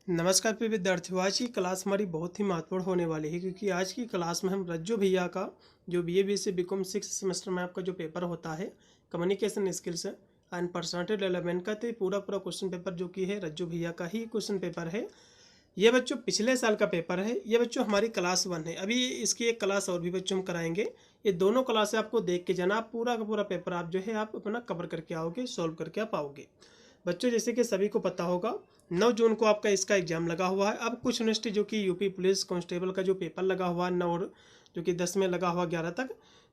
नमस्कार प्रिय विद्यार्थियों। आज की क्लास हमारी बहुत ही महत्वपूर्ण होने वाली है क्योंकि आज की क्लास में हम रज्जू भैया का जो बीए बीएससी बीकॉम 6 सेमेस्टर में आपका जो पेपर होता है communication skills and personality development का, तो पूरा क्वेश्चन पेपर जो कि है रज्जू भैया का ही क्वेश्चन पेपर है। ये बच्चों पिछले साल का पेपर है। ये बच्चों हमारी क्लास 1 है। अभी इसकी एक क्लास और भी बच्चों हम कराएंगे। ये दोनों क्लास आपको देख के जाना, आप पूरा का पूरा पेपर आप जो है आप अपना कवर करके आओगे, सॉल्व करके आप आओगे। बच्चों जैसे कि सभी को पता होगा 9 जून को आपका इसका एग्जाम लगा हुआ है। अब कुछ यूनिवर्सिटी जो कि यूपी पुलिस कांस्टेबल का जो पेपर लगा हुआ है 9 और जो कि 10 में लगा हुआ 11 तक,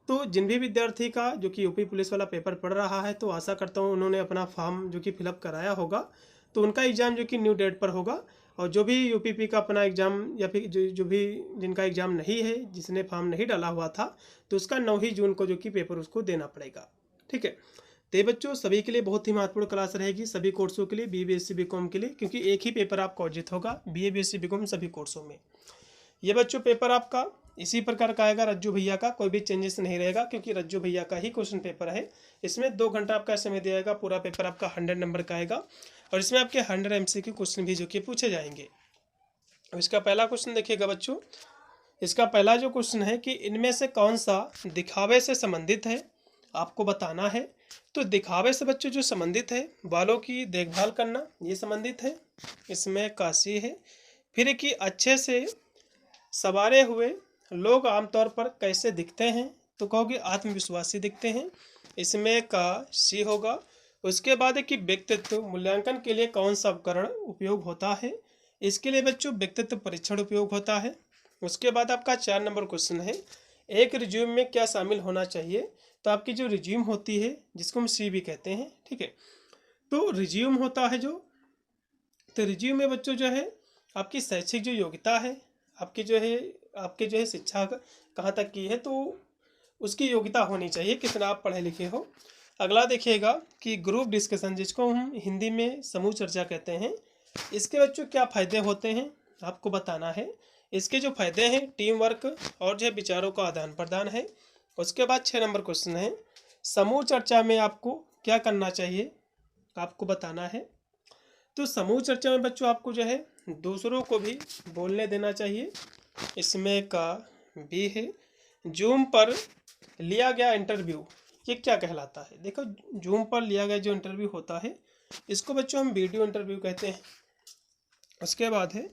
तो जिन भी विद्यार्थी का जो कि यूपी पुलिस वाला पेपर पढ़ रहा है तो आशा करता हूँ उन्होंने अपना फॉर्म जो कि फिलअप कराया होगा, तो उनका एग्ज़ाम जो कि न्यू डेट पर होगा। और जो भी यूपीपी का अपना एग्ज़ाम या फिर जो भी जिनका एग्ज़ाम नहीं है, जिसने फॉर्म नहीं डाला हुआ था, तो उसका 9 ही जून को जो कि पेपर उसको देना पड़ेगा। ठीक है, तो ये बच्चों सभी के लिए बहुत ही महत्वपूर्ण क्लास रहेगी, सभी कोर्सों के लिए, बीए बीएससी बीकॉम के लिए, क्योंकि एक ही पेपर आपका अर्जित होगा बीए बीएससी बीकॉम सभी कोर्सों में। ये बच्चों पेपर आपका इसी प्रकार का आएगा रज्जू भैया का, कोई भी चेंजेस नहीं रहेगा क्योंकि रज्जू भैया का ही क्वेश्चन पेपर है। इसमें 2 घंटा आपका समय दिया जाएगा। पूरा पेपर आपका 100 नंबर का आएगा और इसमें आपके 100 MCQ क्वेश्चन भी जो कि पूछे जाएंगे। अब इसका पहला क्वेश्चन देखिएगा बच्चों। इसका पहला जो क्वेश्चन है कि इनमें से कौन सा दिखावे से संबंधित है, आपको बताना है। तो दिखावे से बच्चों जो संबंधित है, बालों की देखभाल करना, ये संबंधित है। इसमें काशी है। फिर कि अच्छे से सवारे हुए लोग आमतौर पर कैसे दिखते हैं, तो कहोगे आत्मविश्वासी दिखते हैं। इसमें का सी होगा। उसके बाद है कि व्यक्तित्व मूल्यांकन के लिए कौन सा उपकरण उपयोग होता है। इसके लिए बच्चों व्यक्तित्व परीक्षण उपयोग होता है। उसके बाद आपका 4 नंबर क्वेश्चन है, एक रिज्यूम में क्या शामिल होना चाहिए। तो आपकी जो रिज्यूम होती है जिसको हम सी भी कहते हैं, ठीक है, तो रिज्यूम होता है जो, तो रिज्यूम में बच्चों जो है आपकी शैक्षिक जो योग्यता है, आपके जो है शिक्षा कहाँ तक की है, तो उसकी योग्यता होनी चाहिए, कितना आप पढ़े लिखे हो। अगला देखिएगा कि ग्रुप डिस्कशन, जिसको हम हिंदी में समूह चर्चा कहते हैं, इसके बच्चों क्या फ़ायदे होते हैं आपको बताना है। इसके जो फायदे हैं टीम वर्क और जो है विचारों का आदान प्रदान है। उसके बाद 6 नंबर क्वेश्चन है, समूह चर्चा में आपको क्या करना चाहिए, आपको बताना है। तो समूह चर्चा में बच्चों आपको जो है दूसरों को भी बोलने देना चाहिए। इसमें का भी है। जूम पर लिया गया इंटरव्यू, ये क्या कहलाता है। देखो, जूम पर लिया गया जो इंटरव्यू होता है इसको बच्चों हम वीडियो इंटरव्यू कहते हैं। उसके बाद है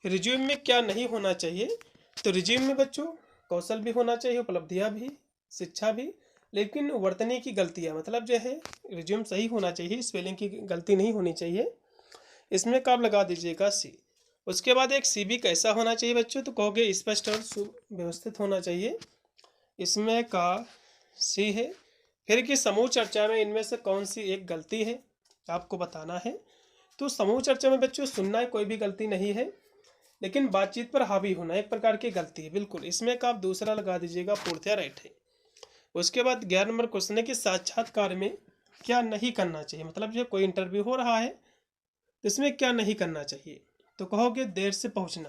रिज्यूम में क्या नहीं होना चाहिए। तो रिज्यूम में बच्चों कौशल भी होना चाहिए, उपलब्धियां भी, शिक्षा भी, लेकिन वर्तनी की गलतियां, मतलब जो है रिज्यूम सही होना चाहिए, स्पेलिंग की गलती नहीं होनी चाहिए। इसमें कब लगा दीजिएगा सी। उसके बाद एक सीवी कैसा होना चाहिए बच्चों, तो कहोगे स्पष्ट और सुव्यवस्थित होना चाहिए। इसमें का सी है। फिर कि समूह चर्चा में इनमें से कौन सी एक गलती है, आपको बताना है। तो समूह चर्चा में बच्चों सुनना कोई भी गलती नहीं है, लेकिन बातचीत पर हावी होना एक प्रकार की गलती है, बिल्कुल। इसमें का आप दूसरा लगा दीजिएगा, पूर्णतया राइट है। उसके बाद 11 नंबर क्वेश्चन है कि साक्षात्कार में क्या नहीं करना चाहिए, मतलब जो कोई इंटरव्यू हो रहा है तो इसमें क्या नहीं करना चाहिए। तो कहोगे देर से पहुंचना।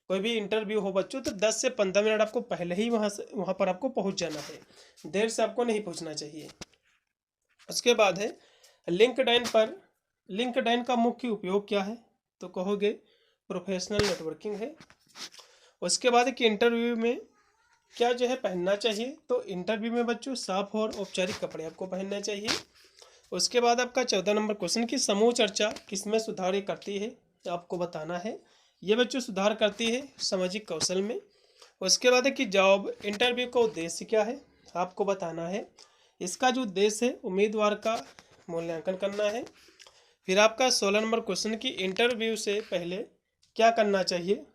कोई भी इंटरव्यू हो बच्चों तो 10 से 15 मिनट आपको पहले ही वहाँ पर आपको पहुंच जाना है, देर से आपको नहीं पहुंचना चाहिए। उसके बाद है लिंक्डइन का मुख्य उपयोग क्या है, तो कहोगे प्रोफेशनल नेटवर्किंग है। उसके बाद कि इंटरव्यू में क्या जो है पहनना चाहिए, तो इंटरव्यू में बच्चों साफ और औपचारिक कपड़े आपको पहनने चाहिए। उसके बाद आपका 14 नंबर क्वेश्चन की समूह चर्चा किसमें सुधार करती है, तो आपको बताना है। ये बच्चों सुधार करती है सामाजिक कौशल में। उसके बाद है कि जॉब इंटरव्यू का उद्देश्य क्या है, आपको बताना है। इसका जो उद्देश्य है उम्मीदवार का मूल्यांकन करना है। फिर आपका 16 नंबर क्वेश्चन की इंटरव्यू से पहले क्या करना चाहिए,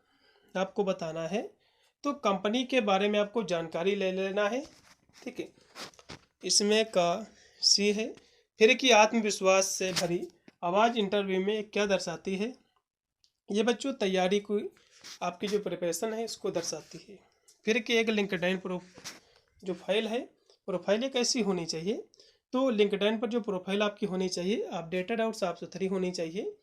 आपको बताना है। तो कंपनी के बारे में आपको जानकारी ले लेना है, ठीक है। इसमें का सी है। फिर कि आत्मविश्वास से भरी आवाज़ इंटरव्यू में क्या दर्शाती है। ये बच्चों तैयारी को, आपकी जो प्रिपरेशन है इसको दर्शाती है। फिर कि एक लिंक्डइन जो फाइल है, प्रोफाइल कैसी होनी चाहिए। तो लिंक्डइन पर जो प्रोफाइल आपकी होनी चाहिए अपडेटेड और साफ़ सुथरी होनी चाहिए।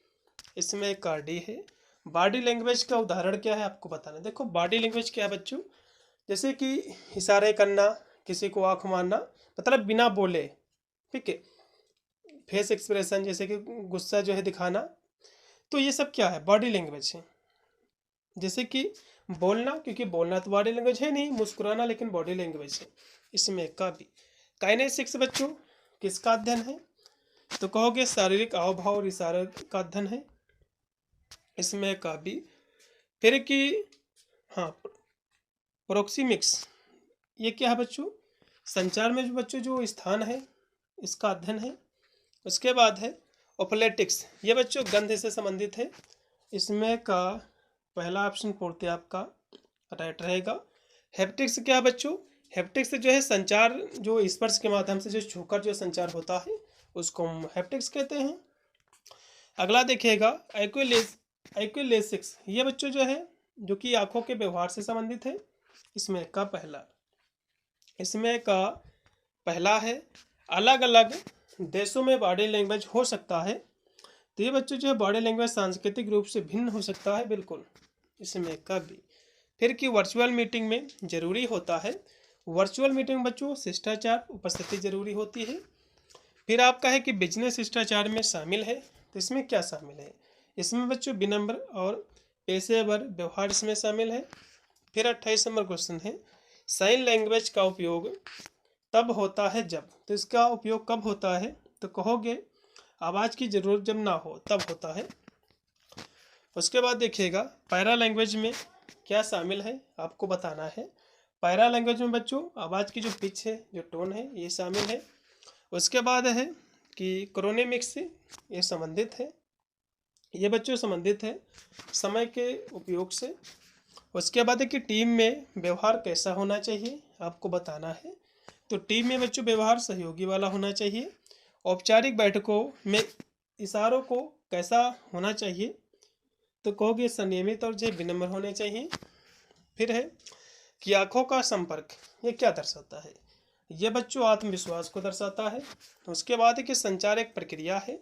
इसमें एक कार्डी है। बॉडी लैंग्वेज का उदाहरण क्या है, आपको बताना। देखो बॉडी लैंग्वेज क्या है बच्चों, जैसे कि इशारे करना, किसी को आँख मारना, मतलब बिना बोले, ठीक है। फेस एक्सप्रेशन जैसे कि गुस्सा जो है दिखाना, तो ये सब क्या है, बॉडी लैंग्वेज है। जैसे कि बोलना, क्योंकि बोलना तो बॉडी लैंग्वेज है नहीं, मुस्कुराना लेकिन बॉडी लैंग्वेज है। इसमें का भी काइनेसिक्स बच्चों किसका अध्ययन है, तो कहोगे शारीरिक हाव भाव और इशारे का अध्ययन है। इसमें का भी फिर कि हाँ प्रोक्सीमिक्स, ये क्या है बच्चों, संचार में जो बच्चों जो स्थान है इसका अध्ययन है। उसके बाद है ओफोलेटिक्स, ये बच्चों गंध से संबंधित है। इसमें का पहला ऑप्शन पूर्ति आपका राइट रहेगा। हैप्टिक्स क्या है बच्चों, हैप्टिक्स जो है संचार, जो स्पर्श के माध्यम से जो छूकर जो संचार होता है उसको हम हैप्टिक्स कहते हैं। अगला देखिएगा एक्विलेसिक्स, ये बच्चों जो है जो कि आंखों के व्यवहार से संबंधित है। इसमें का पहला है अलग अलग देशों में बॉडी लैंग्वेज हो सकता है। तो ये बच्चों जो है बॉडी लैंग्वेज सांस्कृतिक रूप से भिन्न हो सकता है, बिल्कुल। इसमें का भी फिर कि वर्चुअल मीटिंग में जरूरी होता है, वर्चुअल मीटिंग में बच्चों शिष्टाचार उपस्थिति जरूरी होती है। फिर आपका है कि बिजनेस शिष्टाचार में शामिल है, तो इसमें क्या शामिल है, इसमें बच्चों विनम्र और पेशेवर व्यवहार इसमें शामिल है। फिर 28 नंबर क्वेश्चन है साइन लैंग्वेज का उपयोग तब होता है जब, तो इसका उपयोग कब होता है, तो कहोगे आवाज़ की जरूरत जब ना हो तब होता है। उसके बाद देखिएगा पैरा लैंग्वेज में क्या शामिल है आपको बताना है। पैरा लैंग्वेज में बच्चों आवाज़ की जो पिच है, जो टोन है, ये शामिल है। उसके बाद है कि क्रोनेमिक्स से ये संबंधित है, ये बच्चों संबंधित है समय के उपयोग से। उसके बाद है कि टीम में व्यवहार कैसा होना चाहिए आपको बताना है, तो टीम में बच्चों व्यवहार सहयोगी वाला होना चाहिए। औपचारिक बैठकों में इशारों को कैसा होना चाहिए, तो कहोगे संयमित और जो विनम्र होने चाहिए। फिर है कि आँखों का संपर्क ये क्या दर्शाता है, ये बच्चों आत्मविश्वास को दर्शाता है। उसके बाद है कि संचार एक प्रक्रिया है,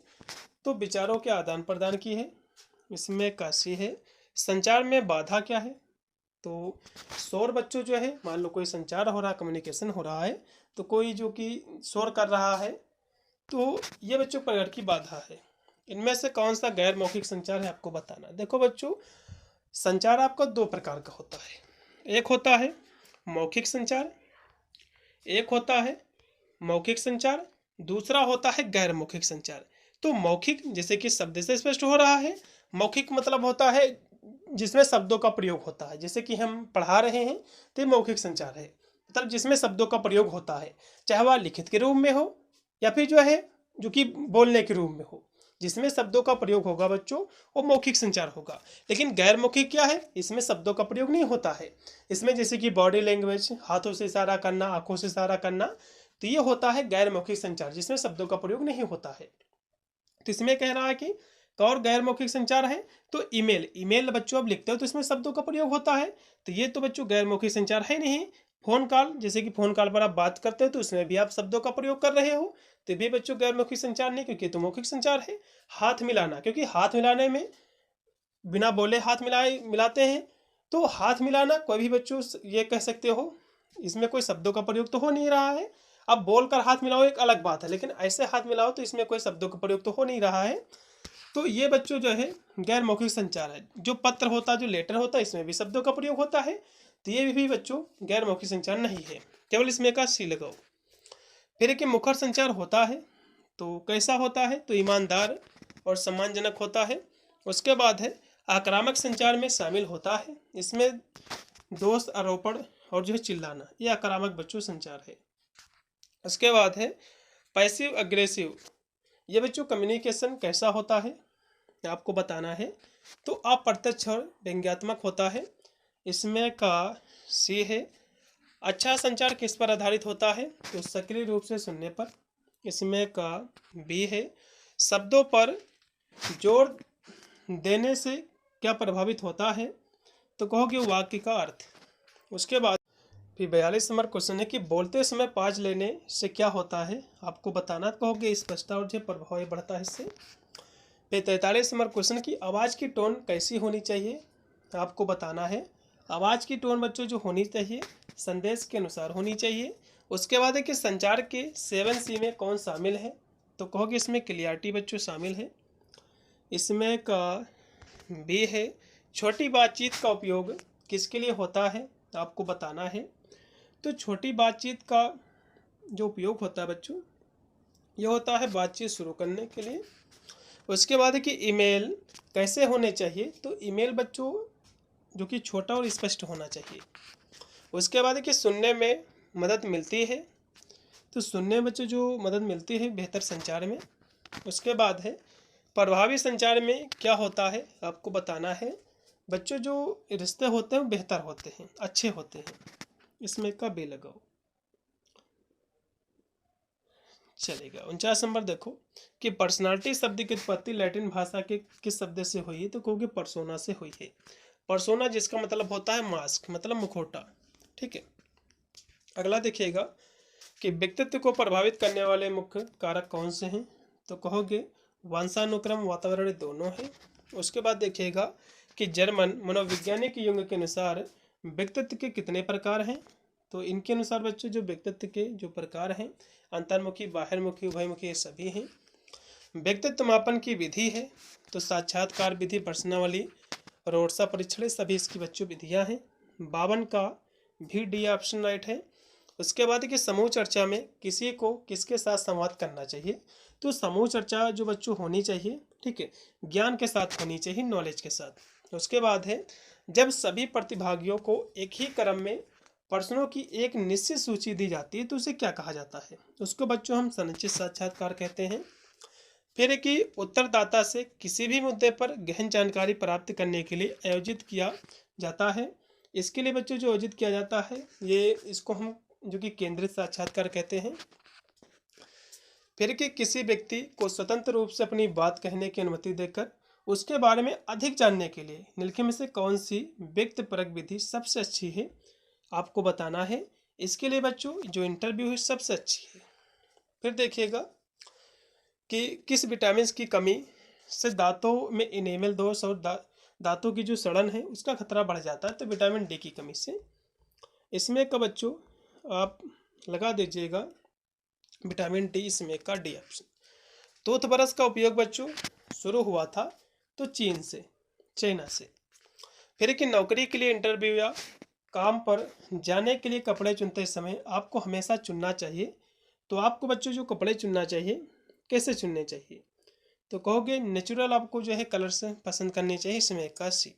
तो विचारों के आदान प्रदान की है। इसमें काशी है संचार में बाधा क्या है, तो शोर बच्चों जो है, मान लो कोई संचार हो रहा है, कम्युनिकेशन हो रहा है, तो कोई जो कि शोर कर रहा है, तो ये बच्चों प्रकट की बाधा है। इनमें से कौन सा गैर मौखिक संचार है आपको बताना। देखो बच्चों संचार आपका दो प्रकार का होता है, एक होता है मौखिक संचार, एक होता है मौखिक संचार, दूसरा होता है गैर मौखिक संचार। तो मौखिक जैसे कि शब्द से स्पष्ट हो रहा है, मौखिक मतलब होता है जिसमें शब्दों का प्रयोग होता है, जैसे कि हम पढ़ा रहे हैं तो ये मौखिक संचार है, मतलब जिसमें शब्दों का प्रयोग होता है, चाहे वह लिखित के रूप में हो या फिर जो है जो कि बोलने के रूप में हो, जिसमें शब्दों का प्रयोग होगा बच्चों वो मौखिक संचार होगा। लेकिन गैर मौखिक क्या है, इसमें शब्दों का प्रयोग नहीं होता है, इसमें जैसे कि बॉडी लैंग्वेज, हाथों से इशारा करना, आंखों से इशारा करना, तो ये होता है गैर मौखिक संचार जिसमें शब्दों का प्रयोग नहीं होता है। तो इसमें कह रहा है कि और गैर मौखिक संचार है, तो ईमेल बच्चों अब लिखते हो तो इसमें शब्दों का प्रयोग होता है, तो ये तो बच्चों गैर मौखिक संचार है नहीं। फोन कॉल, जैसे कि फोन कॉल पर आप बात करते हो तो उसमें भी आप शब्दों का प्रयोग कर रहे हो, तो भी बच्चों गैर मौखिक संचार नहीं, क्योंकि तो मौखिक संचार है। हाथ मिलाना, क्योंकि हाथ मिलाने में बिना बोले हाथ मिलाते हैं, तो हाथ मिलाना कोई भी बच्चों ये कह सकते हो इसमें कोई शब्दों का प्रयोग तो हो नहीं रहा है। अब बोलकर हाथ मिलाओ एक अलग बात है, लेकिन ऐसे हाथ मिलाओ तो इसमें कोई शब्दों का प्रयोग तो हो नहीं रहा है। तो ये बच्चों जो है गैर मौखिक संचार है। जो पत्र होता है, जो लेटर होता है, इसमें भी शब्दों का प्रयोग होता है, तो ये भी बच्चों गैर मौखिक संचार नहीं है, केवल इसमें का सी लगाओ। फिर एक मुखर संचार होता है, तो कैसा होता है, तो ईमानदार और सम्मानजनक होता है। उसके बाद है आक्रामक संचार में शामिल होता है, इसमें दोष आरोपण और जो है चिल्लाना, ये आक्रामक बच्चों संचार है। उसके बाद है पैसिव अग्रेसिव, ये बच्चों कम्युनिकेशन कैसा होता है आपको बताना है, तो अप्रत्यक्ष और व्यंग्यात्मक होता है। इसमें का सी है अच्छा संचार किस पर आधारित होता है, तो सक्रिय रूप से सुनने पर। इसमें का बी है शब्दों पर जोर देने से क्या प्रभावित होता है, तो कहोगे वाक्य का अर्थ। उसके बाद फिर 42 नंबर क्वेश्चन है कि बोलते समय पाज लेने से क्या होता है आपको बताना, कहोगे स्पष्टता और जो प्रभाव बढ़ता है इससे। फिर 43 नंबर क्वेश्चन की आवाज़ की टोन कैसी होनी चाहिए आपको बताना है। आवाज़ की टोन बच्चों जो होनी चाहिए संदेश के अनुसार होनी चाहिए। उसके बाद है कि संचार के 7C में कौन शामिल है, तो कहोगे इसमें क्लियरिटी बच्चों शामिल है। इसमें का बी है छोटी बातचीत का उपयोग किसके लिए होता है, आपको बताना है। तो छोटी बातचीत का जो उपयोग होता है बच्चों, ये होता है बातचीत शुरू करने के लिए। उसके बाद है कि ईमेल कैसे होने चाहिए, तो ईमेल बच्चों जो कि छोटा और स्पष्ट होना चाहिए। उसके बाद है कि सुनने में मदद मिलती है, तो सुनने में बच्चों जो मदद मिलती है बेहतर संचार में। उसके बाद है प्रभावी संचार में क्या होता है, आपको बताना है। बच्चों जो रिश्ते होते हैं वो बेहतर होते हैं, अच्छे होते हैं। इसमें का बे लगाओ, चलेगा। 49 नंबर देखो कि पर्सनालिटी शब्द की उत्पत्ति लैटिन भाषा के किस शब्द से हुई है, तो कहोगे पर्सोना से हुई है। पर्सोना जिसका मतलब होता है मास्क, मतलब मुखौटा। ठीक है। अगला देखिएगा कि व्यक्तित्व को प्रभावित करने वाले मुख्य कारक कौन से हैं, तो कहोगे वंशानुक्रम, वातावरण दोनों है। उसके बाद देखिएगा कि जर्मन मनोवैज्ञानिक युंग के अनुसार व्यक्तित्व के कितने प्रकार हैं, तो इनके अनुसार बच्चों जो व्यक्तित्व के जो प्रकार हैं अंतर्मुखी, बाहिरमुखी, उभयमुखी, ये सभी हैं। व्यक्तित्व मापन की विधि है, तो साक्षात्कार विधि, पर्सनावली, रोडसा परीक्षण, सभी इसकी बच्चों विधियां हैं। 52 का भी डी ऑप्शन राइट है। उसके बाद कि समूह चर्चा में किसी को किसके साथ संवाद करना चाहिए, तो समूह चर्चा जो बच्चों होनी चाहिए, ठीक है, ज्ञान के साथ होनी चाहिए, नॉलेज के साथ। उसके बाद है जब सभी प्रतिभागियों को एक ही क्रम में प्रश्नों की एक निश्चित सूची दी जाती है तो उसे क्या कहा जाता है, उसको बच्चों हम संचित साक्षात्कार कहते हैं। फिर कि उत्तरदाता से किसी भी मुद्दे पर गहन जानकारी प्राप्त करने के लिए आयोजित किया जाता है। इसके लिए बच्चों जो आयोजित किया जाता है ये इसको हम जो कि केंद्रित साक्षात्कार कहते हैं। फिर कि किसी व्यक्ति को स्वतंत्र रूप से अपनी बात कहने की अनुमति देकर उसके बारे में अधिक जानने के लिए निम्नलिखित में से कौन सी व्यक्तिपरक विधि सबसे अच्छी है, आपको बताना है। इसके लिए बच्चों जो इंटरव्यू है सबसे अच्छी है। फिर देखिएगा कि किस विटामिन की कमी से दांतों में इनेमल दोष और दांतों की जो सड़न है उसका खतरा बढ़ जाता है, तो विटामिन डी की कमी से। इसमें का बच्चों आप लगा दीजिएगा विटामिन डी, इसमें का डी ऑप्शन। टूथब्रश का उपयोग बच्चों शुरू हुआ था तो चीन से, चाइना से। फिर कि नौकरी के लिए इंटरव्यू या काम पर जाने के लिए कपड़े चुनते समय आपको हमेशा चुनना चाहिए, तो आपको बच्चों जो कपड़े चुनना चाहिए कैसे चुनने चाहिए, तो कहोगे नेचुरल आपको जो है कलर से पसंद करनी चाहिए, इसमें का सी।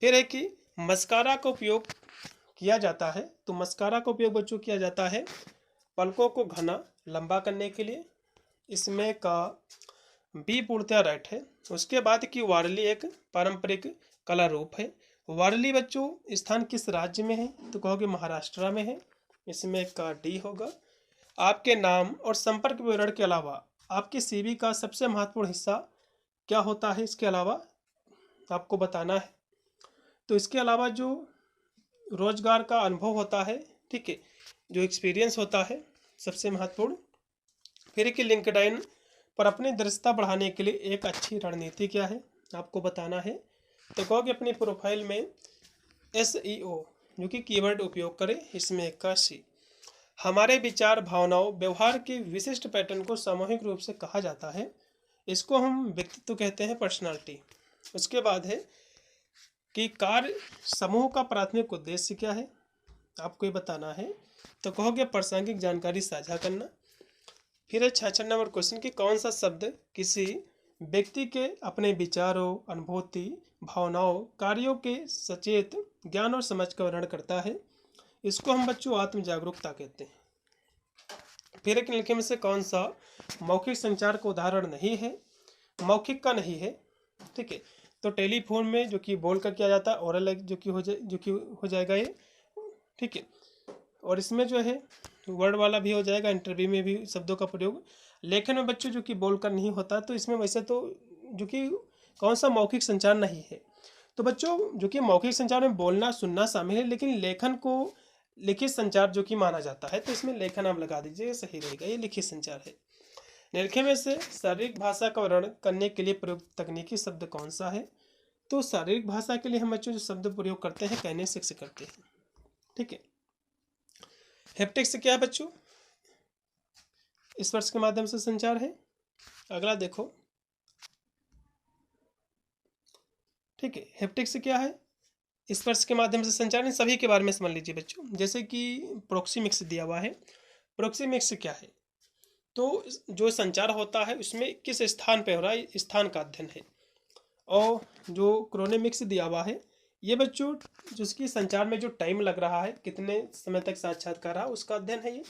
फिर है कि मस्कारा का उपयोग किया जाता है, तो मस्कारा का उपयोग बच्चों किया जाता है पलकों को घना लंबा करने के लिए, इसमें का बी पूर्णतः राइट है। उसके बाद की वारली एक पारंपरिक कला रूप है। वारली बच्चों स्थान किस राज्य में है, तो कहोगे महाराष्ट्र में है, इसमें का डी होगा। आपके नाम और संपर्क विवरण के अलावा आपके सीवी का सबसे महत्वपूर्ण हिस्सा क्या होता है, इसके अलावा आपको बताना है। तो इसके अलावा जो रोजगार का अनुभव होता है, ठीक है, जो एक्सपीरियंस होता है सबसे महत्वपूर्ण। फिर कि लिंक्डइन पर अपनी दृश्यता बढ़ाने के लिए एक अच्छी रणनीति क्या है, आपको बताना है। तो कहोगे अपनी प्रोफाइल में SEO जो कि कीवर्ड उपयोग करें, इसमें का सी। हमारे विचार, भावनाओं, व्यवहार के विशिष्ट पैटर्न को सामूहिक रूप से कहा जाता है, इसको हम व्यक्तित्व कहते हैं, पर्सनालिटी। उसके बाद है कि कार्य समूह का प्राथमिक उद्देश्य क्या है, आपको ये बताना है। तो कहोगे प्रासंगिक जानकारी साझा करना। फिर है 66 नंबर क्वेश्चन कि कौन सा शब्द किसी व्यक्ति के अपने विचारों, अनुभूति, भावनाओं, कार्यों के सचेत ज्ञान और समझ का वर्णन करता है, इसको हम बच्चों आत्म जागरूकता कहते हैं। फिर एक निम्नलिखित में से कौन सा मौखिक संचार का उदाहरण नहीं है, मौखिक का नहीं है, ठीक है। तो टेलीफोन में जो कि बोल कर किया जाता है, ओरल जो कि हो जाएगा ये, ठीक है। और इसमें जो है वर्ड वाला भी हो जाएगा, इंटरव्यू में भी शब्दों का प्रयोग। लेखन में बच्चों जो कि बोलकर नहीं होता, तो इसमें वैसे तो जो कि कौन सा मौखिक संचार नहीं है, तो बच्चों जो कि मौखिक संचार में बोलना सुनना शामिल है, लेकिन लेखन को लिखित संचार जो कि माना जाता है, तो इसमें लेखन आप लगा दीजिए, सही रहेगा, ये लिखित संचार है। निम्नलिखित में से शारीरिक भाषा का वर्णन करने के लिए प्रयुक्त तकनीकी शब्द कौन सा है, तो शारीरिक भाषा के लिए हम बच्चों जो शब्द प्रयोग करते हैं काइनेसिक्स करते हैं, ठीक है। हैप्टिक्स क्या है बच्चों, स्पर्श के माध्यम से संचार है। अगला देखो ठीक है। हैप्टिक्स क्या है? स्पर्श के माध्यम से संचार। इन सभी के बारे में समझ लीजिए बच्चों। जैसे कि प्रोक्सीमिक्स दिया हुआ है। प्रोक्सीमिक्स क्या है? तो जो संचार होता है उसमें किस स्थान पे हो रहा है, स्थान का अध्ययन है। और जो क्रोनेमिक्स दिया हुआ है, ये बच्चों जिसकी संचार में जो टाइम लग रहा है, कितने समय तक साक्षात्कार रहा, उसका अध्ययन है ये।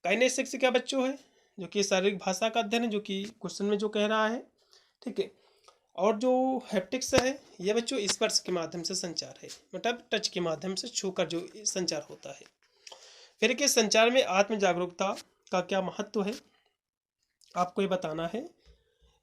काइनेसिक्स क्या बच्चों है? जो कि शारीरिक भाषा का अध्ययन है, जो कि क्वेश्चन में जो कह रहा है, ठीक है। और जो हैप्टिक्स है, ये बच्चों स्पर्श के माध्यम से संचार है, मतलब टच के माध्यम से छूकर जो संचार होता है। फिर के संचार में आत्म जागरूकता का क्या महत्व है, आपको ये बताना है।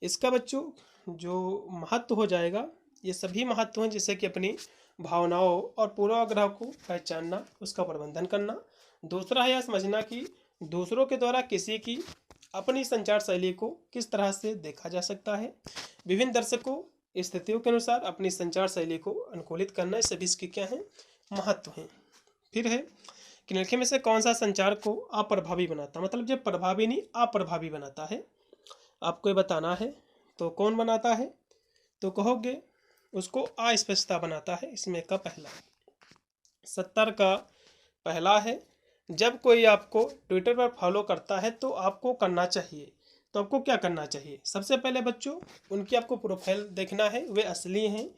इसका बच्चों जो महत्व हो जाएगा, ये सभी महत्व हैं, जैसे कि अपनी भावनाओं और पूर्वाग्रह को पहचानना, उसका प्रबंधन करना। दूसरा है यह समझना कि दूसरों के द्वारा किसी की अपनी संचार शैली को किस तरह से देखा जा सकता है। विभिन्न दर्शकों स्थितियों के अनुसार अपनी संचार शैली को अनुकूलित करना, सभी इसके क्या हैं, महत्व हैं। फिर है कि निम्नलिखित में से कौन सा संचार को अप्रभावी बनाता, मतलब जब प्रभावी नहीं अप्रभावी बनाता है, आपको ये बताना है। तो कौन बनाता है? तो कहोगे उसको अस्पष्टता बनाता है। इसमें का पहला 70 का पहला है, जब कोई आपको ट्विटर पर फॉलो करता है तो आपको करना चाहिए, तो आपको क्या करना चाहिए? सबसे पहले बच्चों उनकी आपको प्रोफाइल देखना है, वे असली हैं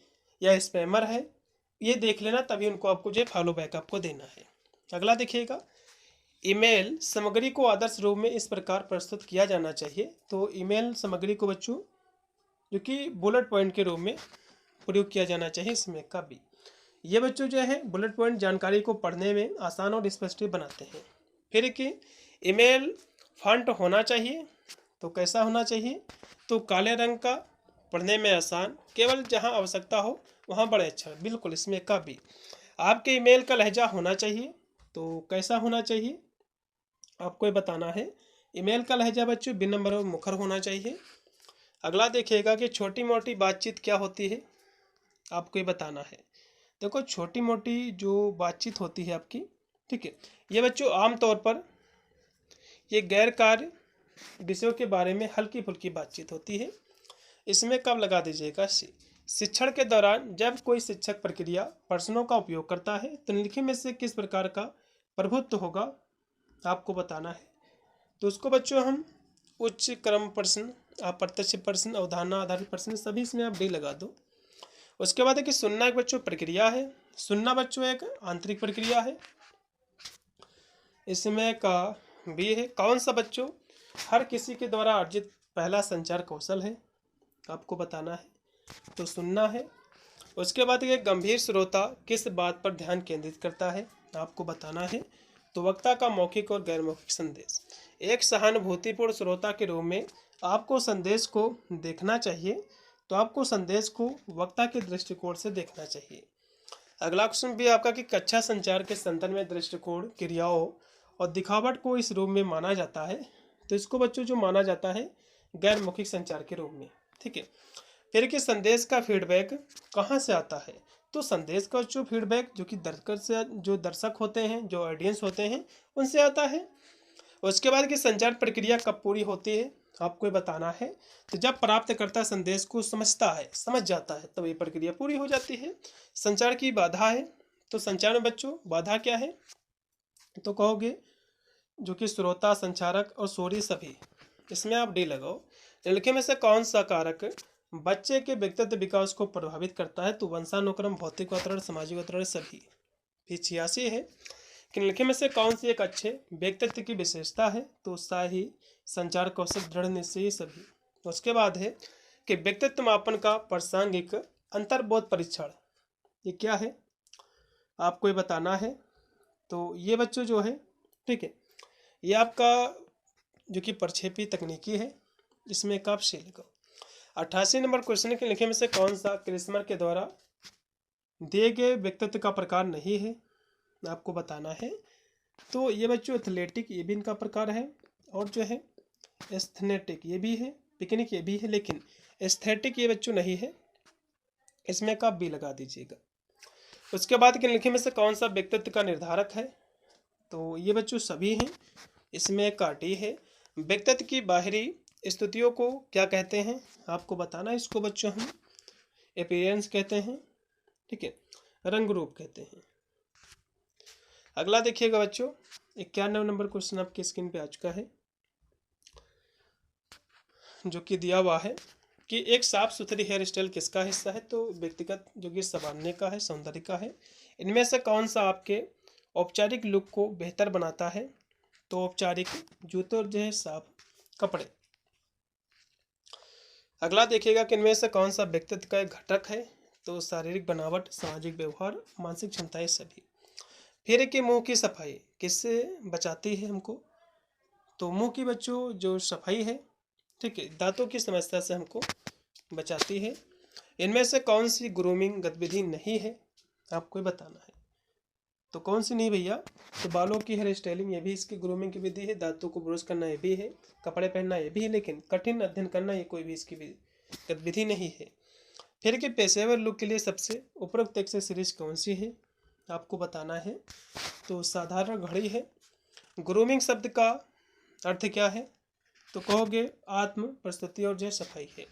या स्पैमर है, ये देख लेना, तभी उनको आपको जो फॉलो बैक आपको देना है। अगला देखिएगा, ईमेल सामग्री को आदर्श रूप में इस प्रकार प्रस्तुत किया जाना चाहिए। तो ईमेल सामग्री को बच्चों जो कि बुलेट पॉइंट के रूप में प्रयोग किया जाना चाहिए। इसमें का भी ये बच्चों जो है बुलेट पॉइंट जानकारी को पढ़ने में आसान और स्पष्ट बनाते हैं। फिर कि ईमेल फॉन्ट होना चाहिए, तो कैसा होना चाहिए? तो काले रंग का, पढ़ने में आसान, केवल जहां आवश्यकता हो वहां बड़े अक्षर, बिल्कुल। इसमें का भी आपके ईमेल का लहजा होना चाहिए, तो कैसा होना चाहिए, आपको ये बताना है। ईमेल का लहजा बच्चों विनम्र और मुखर होना चाहिए। अगला देखिएगा कि छोटी मोटी बातचीत क्या होती है, आपको ये बताना है। देखो छोटी मोटी जो बातचीत होती है आपकी, ठीक है, ये बच्चों आमतौर पर ये गैर कार्य विषयों के बारे में हल्की फुल्की बातचीत होती है। इसमें कब लगा दीजिएगा? शिक्षण के दौरान जब कोई शिक्षक प्रक्रिया प्रश्नों का उपयोग करता है तो निम्नलिखित में से किस प्रकार का प्रभुत्व होगा, आपको बताना है। तो उसको बच्चों हम उच्च क्रम प्रश्न, अप्रत्यक्ष प्रश्न, अवधारणा आधारित प्रश्न, सभी इसमें आप डी लगा दो। उसके बाद है कि सुनना एक बच्चों प्रक्रिया है। सुनना बच्चों एक आंतरिक प्रक्रिया है। इसमें का बी है, कौन सा बच्चों हर किसी के द्वारा अर्जित पहला संचार कौशल है, आपको बताना है। तो सुनना है। उसके बाद ये गंभीर श्रोता किस बात पर ध्यान केंद्रित करता है, आपको बताना है। तो वक्ता का मौखिक और गैर मौखिक संदेश। एक सहानुभूतिपूर्ण श्रोता के रूप में आपको संदेश को देखना चाहिए, तो आपको संदेश को वक्ता के दृष्टिकोण से देखना चाहिए। अगला क्वेश्चन भी आपका कि कक्षा संचार के संदर्भ में दृष्टिकोण, क्रियाओं और दिखावट को इस रूप में माना जाता है। तो इसको बच्चों जो माना जाता है गैर मौखिक संचार के रूप में, ठीक है। फिर कि संदेश का फीडबैक कहाँ से आता है? तो संदेश का जो फीडबैक जो कि दर्शक होते हैं, जो ऑडियंस होते हैं, उनसे आता है। उसके बाद कि संचार प्रक्रिया कब पूरी होती है, आपको ये बताना है। तो जब प्राप्तकर्ता संदेश को समझता है, समझ जाता है, तब ये प्रक्रिया पूरी हो जाती है। संचार की बाधा है, तो संचार में बच्चों बाधा क्या है? तो कहोगे जो कि श्रोता, संचारक और शोरी सभी, इसमें आप डी लगाओ। निम्नलिखित में से कौन सा कारक बच्चे के व्यक्तित्व विकास को प्रभावित करता है? तो वंशानुक्रम, भौतिक वातावरण, सामाजिक वातावरण, सभी। फिर 86 है कि निम्नलिखित में से कौन सी एक अच्छे व्यक्तित्व की विशेषता है? तो उत्साही, संचार कौशल, दृढ़ निश्चयी, सभी। उसके बाद है कि व्यक्तित्व मापन का प्रासंगिक अंतर्बोध परीक्षण, ये क्या है, आपको ये बताना है। तो ये बच्चों जो है, ठीक है, ये आपका जो कि प्रक्षेपी तकनीकी है। इसमें कब से लिखो। 88 नंबर क्वेश्चन के लिखे में से कौन सा क्रिस्मर के द्वारा दिए गए व्यक्तित्व का प्रकार नहीं है, आपको बताना है। तो ये बच्चों एथलेटिक, ये भी इनका प्रकार है, और जो है एस्थेनेटिक ये भी है, पिकनिक ये भी है, लेकिन एस्थेटिक ये बच्चों नहीं है। इसमें का बी लगा दीजिएगा। उसके बाद के लिखे में से कौन सा व्यक्तित्व का निर्धारक है? तो ये बच्चों सभी हैं। इसमें का डी है। व्यक्तित्व की बाहरी स्थितियों को क्या कहते हैं, आपको बताना है। इसको बच्चों हम अपीयरेंस कहते हैं, ठीक है, रंग रूप कहते हैं। अगला देखिएगा बच्चों, 91 नंबर क्वेश्चन आपकी स्क्रीन पे आ चुका है, जो कि दिया हुआ है कि एक साफ सुथरी हेयर स्टाइल किसका हिस्सा है, तो व्यक्तिगत जो कि संवारने का है, सौंदर्य का है। इनमें से कौन सा आपके औपचारिक लुक को बेहतर बनाता है, तो औपचारिक जूते और जो है साफ कपड़े। अगला देखिएगा कि इनमें से कौन सा व्यक्तित्व का एक घटक है, तो शारीरिक बनावट, सामाजिक व्यवहार, मानसिक क्षमताएं सभी। फिर कि मुंह की सफाई किससे बचाती है हमको, तो मुंह की बच्चों जो सफाई है, ठीक है, दांतों की समस्या से हमको बचाती है। इनमें से कौन सी ग्रूमिंग गतिविधि नहीं है, आपको बताना है, तो कौन सी नहीं भैया, तो बालों की हेयर स्टाइलिंग ये भी इसकी ग्रूमिंग की विधि है, दांतों को ब्रश करना ये भी है, कपड़े पहनना ये भी है, लेकिन कठिन अध्ययन करना ये कोई भी इसकी गतिविधि नहीं है। फिर कि पेशेवर लुक के लिए सबसे उपयुक्त एक्सेसरीज कौन सी है, आपको बताना है, तो साधारण घड़ी है। ग्रूमिंग शब्द का अर्थ क्या है, तो कहोगे आत्म प्रस्तुति और जो सफाई है।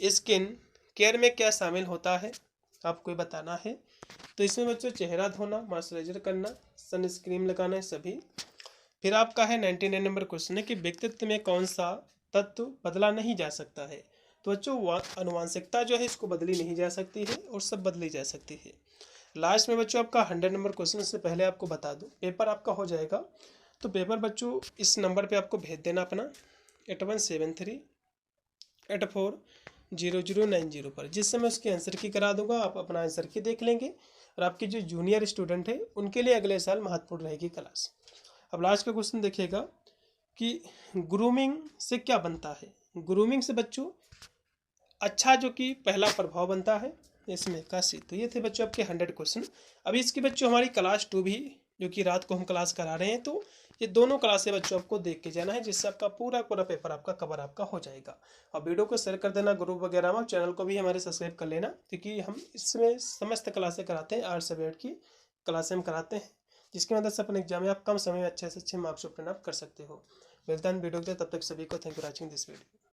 स्किन केयर में क्या शामिल होता है, आपको बताना है, तो इसमें बच्चों चेहरा धोना, मॉइस्चराइजर करना, सनस्क्रीन लगाना है सभी। फिर आपका है 99 नंबर क्वेश्चन है कि व्यक्तित्व में कौन सा तत्व बदला नहीं जा सकता है, तो बच्चों अनुवांशिकता जो है इसको बदली नहीं जा सकती है और सब बदली जा सकती है। लास्ट में बच्चों आपका 100 नंबर क्वेश्चन से पहले आपको बता दूं पेपर आपका हो जाएगा, तो पेपर बच्चों इस नंबर पे आपको भेज देना अपना 8173840090 पर, जिससे मैं उसके आंसर की करा दूंगा, आप अपना आंसर की देख लेंगे और आपके जो जूनियर स्टूडेंट है उनके लिए अगले साल महत्वपूर्ण रहेगी क्लास। अब लास्ट का क्वेश्चन देखिएगा कि ग्रूमिंग से क्या बनता है। ग्रूमिंग से बच्चों अच्छा जो कि पहला प्रभाव बनता है इसमें काशी। तो ये थे बच्चों आपके 100 क्वेश्चन। अभी इसकी बच्चों हमारी क्लास 2 भी जो कि रात को हम क्लास करा रहे हैं, तो ये दोनों क्लासें बच्चों आपको देख के जाना है, जिससे आपका पूरा पूरा पेपर आपका कवर आपका हो जाएगा। और वीडियो को शेयर कर देना ग्रुप वगैरह में, चैनल को भी हमारे सब्सक्राइब कर लेना, क्योंकि हम इसमें समस्त क्लासें कराते हैं, 8 सब्जेक्ट की क्लासें हम कराते हैं, जिसकी मदद से अपने एग्जाम में आप कम समय में अच्छे से अच्छे मार्क्स प्राप्त कर सकते हो। मिलता है वीडियो के, तब तक सभी को thank you for watching this video.